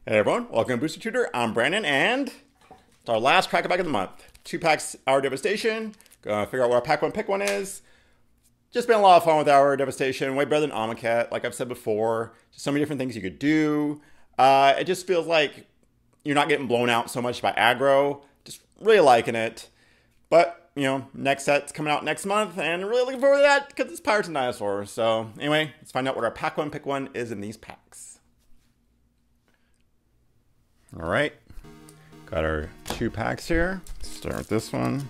Hey everyone, welcome to Booster Tutor. I'm Brandon, and it's our last crack pack of the month. 2 packs Hour of Devastation. Gonna figure out what our pack one pick one is. Just been a lot of fun with Hour of Devastation. Way better than Amaket, like I've said before. Just so many different things you could do. It just feels like you're not getting blown out so much by aggro. Just really liking it. But, you know, next set's coming out next month, and really looking forward to that because it's Pirates and Dinosaurs. So, anyway, let's find out what our pack one pick one is in these packs. All right, got our 2 packs here. Start with this one.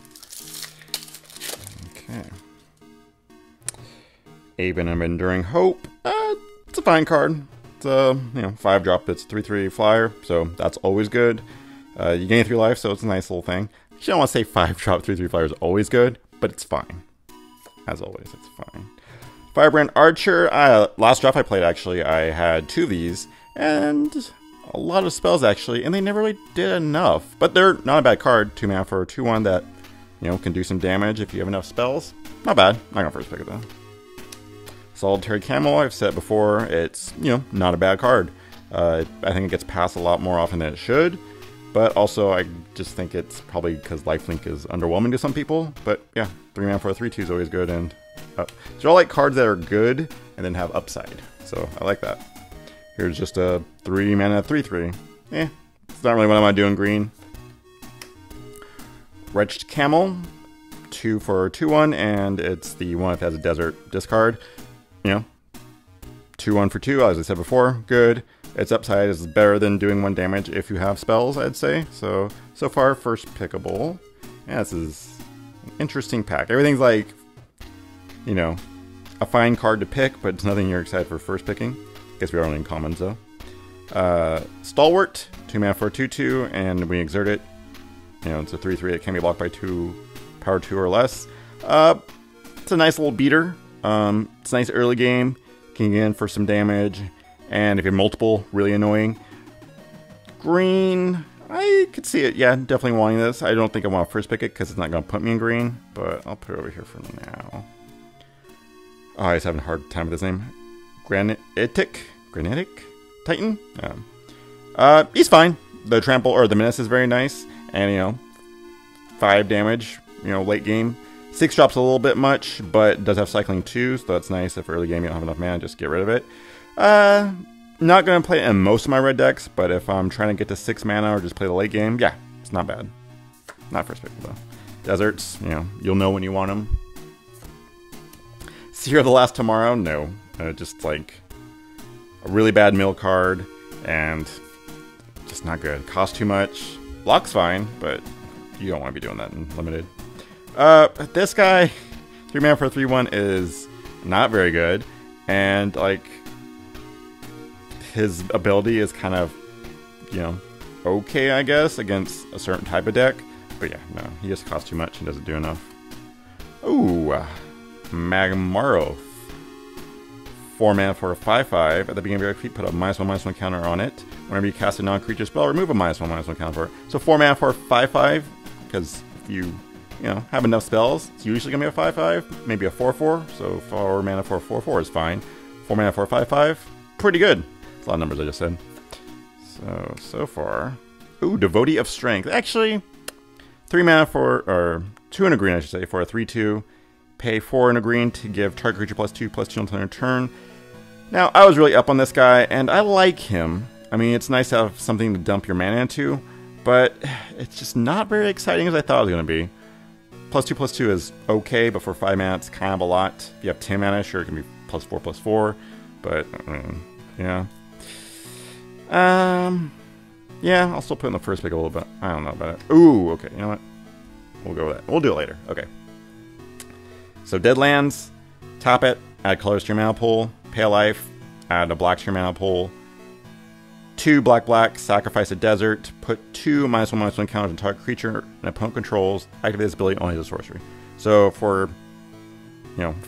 Okay. Aven of Enduring Hope. It's a fine card. It's a 5-drop. It's 3/3 flyer, so that's always good. You gain 3 life, so it's a nice little thing. You don't want to say 5-drop 3/3 flyer is always good, but it's fine. As always, it's fine. Firebrand Archer. Last draft I played, actually, I had 2 of these, and a lot of spells actually, and they never really did enough. But they're not a bad card. 2 mana for a 2/1 that, can do some damage if you have enough spells. Not bad. I'm gonna first pick it though. Solitary Camel, I've said before, it's, not a bad card. I think it gets passed a lot more often than it should. But also, I just think it's probably because Lifelink is underwhelming to some people. But yeah, 3 mana for a 3/2 is always good. And they're all like cards that are good and then have upside. So I like that. Here's just a 3 mana 3/3. It's not really what I'm gonna do in green. Wretched Camel, 2 for a 2/1, and it's the one that has a desert discard. 2/1 for 2, as I said before, good. Its upside is better than doing 1 damage if you have spells, I'd say. So far, first pickable. Yeah, this is an interesting pack. Everything's like, a fine card to pick, but it's nothing you're excited for first picking. Guess we are only in commons though. Stalwart, 2 mana for a 2/2, and we exert it. It's a 3/3. It can be blocked by 2 power 2 or less. It's a nice little beater. It's a nice early game. Can get in for some damage, and if you're multiple, really annoying. Green, I could see it. Yeah, definitely wanting this. I don't think I want to first pick it because it's not going to put me in green, but I'll put it over here for now. Oh, I just having a hard time with his name. Granitic Titan? He's fine. The trample or the menace is very nice. And 5 damage, late game. 6 drops a little bit much, but does have cycling 2, so that's nice. If early game you don't have enough mana, just get rid of it. Not gonna play it in most of my red decks, but if I'm trying to get to 6 mana or just play the late game, yeah, it's not bad. Not first pick though. Deserts, you'll know when you want them. Seer of the Last Tomorrow, no. Just like a really bad mill card and just not good. Costs too much. Block's fine, but you don't want to be doing that in limited. This guy, 3 mana for a 3/1 is not very good, and like his ability is kind of, okay, I guess, against a certain type of deck. But yeah, no, he just costs too much and doesn't do enough. Ooh. Magmaroth, 4 mana for a 5/5. At the beginning of your feat, put a -1/-1 counter on it. Whenever you cast a non-creature spell, remove a -1/-1 counter for it. So 4 mana for a 5/5, because if you, have enough spells, it's usually going to be a 5/5, maybe a 4/4. So 4 mana for a 4/4 is fine. 4 mana for a 5/5, pretty good. That's a lot of numbers I just said. So far. Ooh, Devotee of Strength. Actually, 3 mana for, or 2 and a green, I should say, for a 3/2. Pay 4 and a green to give target creature +2/+2 until your turn. Now, I was really up on this guy, and I like him. I mean, it's nice to have something to dump your mana into, but it's just not very exciting as I thought it was going to be. +2/+2 is okay, but for 5 mana, it's kind of a lot. If you have 10 mana, sure, it can be +4/+4, but, yeah. Yeah, I'll still put in the first pick a little bit. I don't know about it. Ooh, okay, you know what? We'll go with that. We'll do it later. Okay. So Deadlands, tap it, add colors to your mana pool. Pay a life, add a black to your mana pool. 2 black, sacrifice a desert, put 2 -1/-1 counters on target creature and opponent controls. Activate this ability only as a sorcery. So for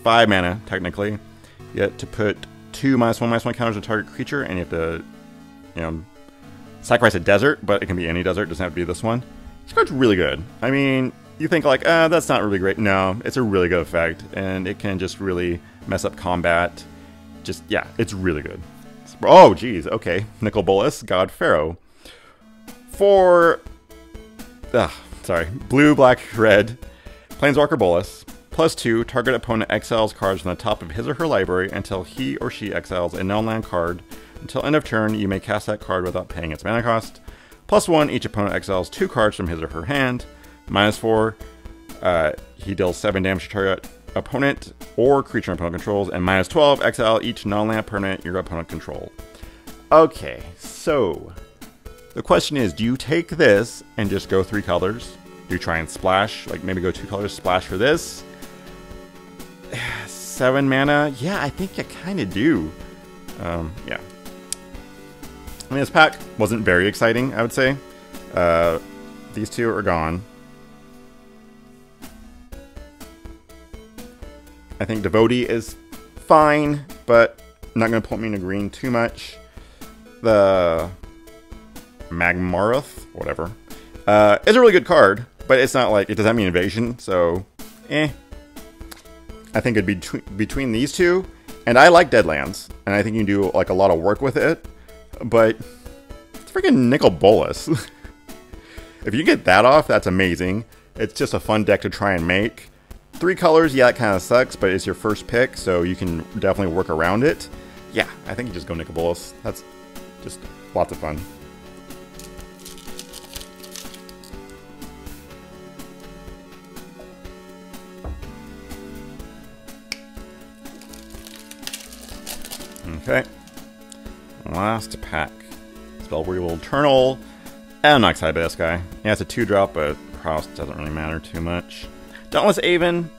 5 mana technically, you have to put 2 -1/-1 counters on target creature, and you have to sacrifice a desert, but it can be any desert, it doesn't have to be this one. This card's really good. I mean, you think like, that's not really great. No, it's a really good effect, and it can just really mess up combat. Just, yeah, it's really good. It's Oh, geez. Okay. Nicol Bolas, God Pharaoh. For... sorry. Blue, black, red. Planeswalker Bolas. +2, target opponent exiles cards from the top of his or her library until he or she exiles a non-land card. Until end of turn, you may cast that card without paying its mana cost. +1, each opponent exiles 2 cards from his or her hand. -4, he deals 7 damage to target opponent or creature opponent controls. And -12, exile each non-land permanent your opponent control. Okay, so the question is, do you take this and just go 3 colors? Do you try and splash, like maybe go 2 colors, splash for this? 7 mana? Yeah, I think you kind of do. Yeah. I mean, this pack wasn't very exciting, I would say. These 2 are gone. I think Devotee is fine, but not going to put me in a green too much. The Magmaroth, whatever, is a really good card, but it's not like, it doesn't mean invasion, so eh. I think it'd be between these 2, and I like Deadlands, and I think you can do like a lot of work with it, but it's freaking Nicol Bolas. If you get that off, that's amazing. It's just a fun deck to try and make. 3 colors, yeah, it kind of sucks, but it's your first pick, so you can definitely work around it. Yeah, I think you just go Nicol Bolas. That's just lots of fun. Okay. Last pack. Spellweevil Eternal. I'm not excited about this guy. Yeah, it's a 2-drop, but prowess doesn't really matter too much. Dauntless Aven.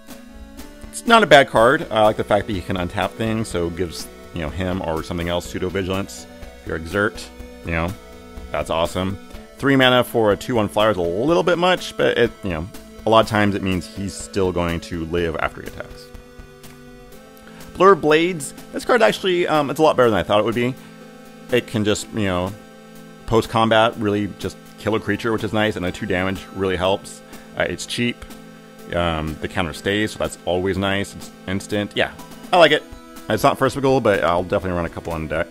It's not a bad card. I like the fact that you can untap things, so it gives, you know, him or something else pseudo-vigilance. If you're Exert, you know, that's awesome. 3 mana for a 2/1 flyer is a little bit much, but it, you know, a lot of times it means he's still going to live after he attacks. Blur Blades. This card actually, it's a lot better than I thought it would be. It can just, you know, post-combat really just kill a creature, which is nice, and a 2 damage really helps. It's cheap. The counter stays, so that's always nice. It's instant. Yeah, I like it. It's not first goal, but I'll definitely run a couple on deck.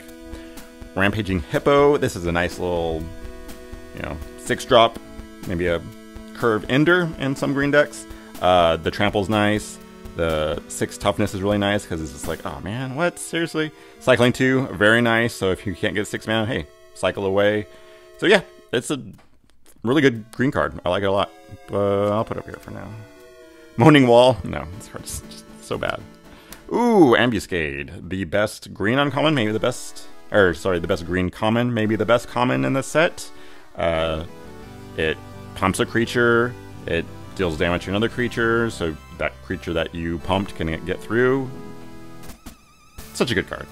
Rampaging Hippo. This is a nice little, you know, 6-drop. Maybe a Curve Ender in some green decks. The Trample's nice. The 6 toughness is really nice because it's just like, oh man, what? Seriously? Cycling 2, very nice. So if you can't get 6 mana, hey, cycle away. So yeah, it's a really good green card. I like it a lot. But I'll put it up here for now. Moaning Wall. No, this card's just so bad. Ooh, Ambuscade. The best green uncommon, maybe the best... Or, sorry, the best green common, maybe the best common in the set. It pumps a creature. It deals damage to another creature, so that creature that you pumped can get through. Such a good card.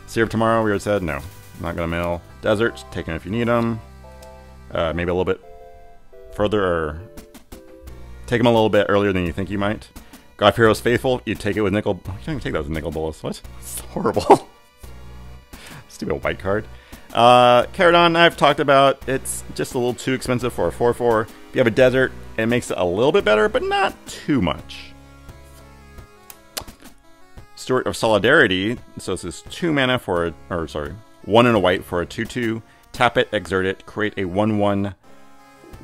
Seer of Tomorrow, we already said, no. Not gonna mill. Deserts, take them if you need them. Maybe a little bit further, or take them a little bit earlier than you think you might. God Pharaoh's Faithful, you take it with Nicol... Oh, you can't even take that with Nicol Bolas. What? It's horrible. Stupid white card. Caradon, I've talked about. It's just a little too expensive for a 4/4. If you have a desert, it makes it a little bit better, but not too much. Steward of Solidarity. So this is 2 mana for a... Or, sorry. 1 and a white for a 2/2. Tap it, exert it, create a 1/1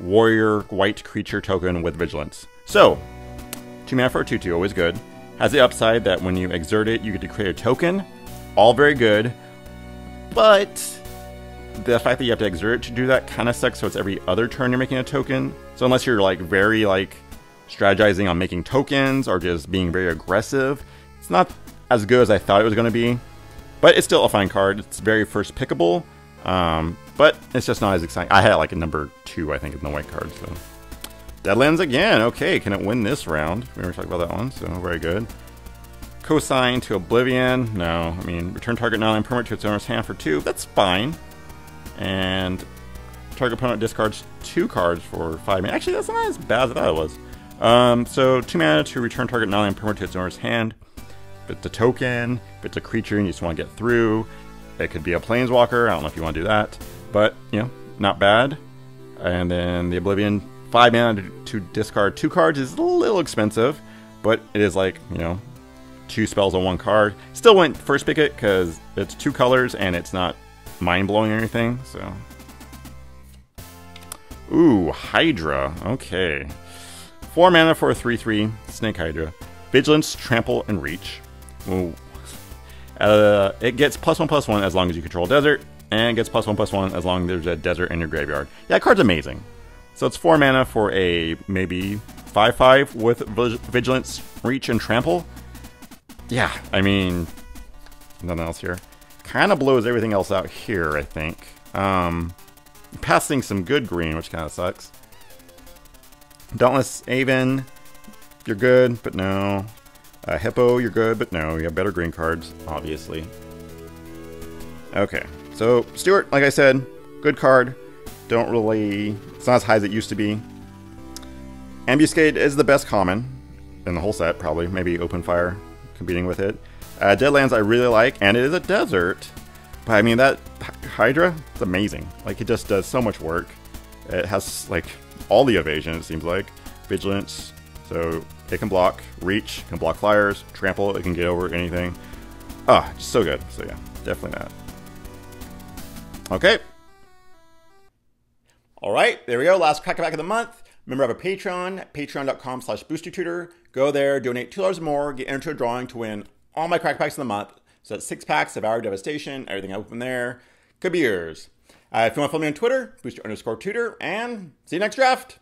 warrior white creature token with vigilance. So, 2 mana for a 2/2, always good. Has the upside that when you exert it, you get to create a token. All very good. But the fact that you have to exert it to do that kind of sucks, so it's every other turn you're making a token. So unless you're like very like strategizing on making tokens or just being very aggressive, it's not as good as I thought it was going to be. But it's still a fine card. It's very first pickable. But it's just not as exciting. I had like a number 2, I think, in the white card. So Deadlands again. Okay, can it win this round? We already talked about that one, so very good. Cosign to Oblivion. No, I mean, return target non-land permanent to its owner's hand for 2. That's fine. And target opponent discards 2 cards for 5 mana. Actually, that's not as bad as I thought it was. So 2 mana to return target non-land permanent to its owner's hand. If it's a token, if it's a creature and you just want to get through, it could be a planeswalker. I don't know if you want to do that, but you know, not bad. And then the Oblivion, 5 mana to discard 2 cards is a little expensive, but it is like, you know, 2 spells on 1 card. Still went first pick it because it's 2 colors and it's not mind-blowing or anything, so. Ooh, Hydra. Okay. 4 mana for a 3/3 Snake Hydra. Vigilance, Trample, and Reach. Ooh. It gets +1/+1 as long as you control desert, and gets +1/+1 as long as there's a desert in your graveyard. Yeah, that card's amazing. So it's 4 mana for a maybe 5/5 with Vigilance, Reach, and Trample. Yeah, I mean, nothing else here. Kind of blows everything else out here, I think. Passing some good green, which kind of sucks. Dauntless Aven, you're good, but no. Hippo, you're good, but no. You have better green cards, obviously. Okay, so Stuart, like I said, good card. Don't really... It's not as high as it used to be. Ambuscade is the best common in the whole set, probably. Maybe Open Fire competing with it. Deadlands I really like, and it is a desert. But I mean, that Hydra, it's amazing. Like, it just does so much work. It has, like, all the evasion, it seems like. Vigilance, so it can block. Reach, can block flyers. Trample, it can get over anything. Ah, just so good. So yeah, definitely that. Okay. All right, there we go. Last crackback of the month. Remember, I have a Patreon, patreon.com/boostertutor. Go there, donate $2 or more, get entered to a drawing to win all my crackbacks of the month. So that's 6 packs of Hour of Devastation, everything I open there. Could be yours. If you want to follow me on Twitter, booster_tutor, and see you next draft.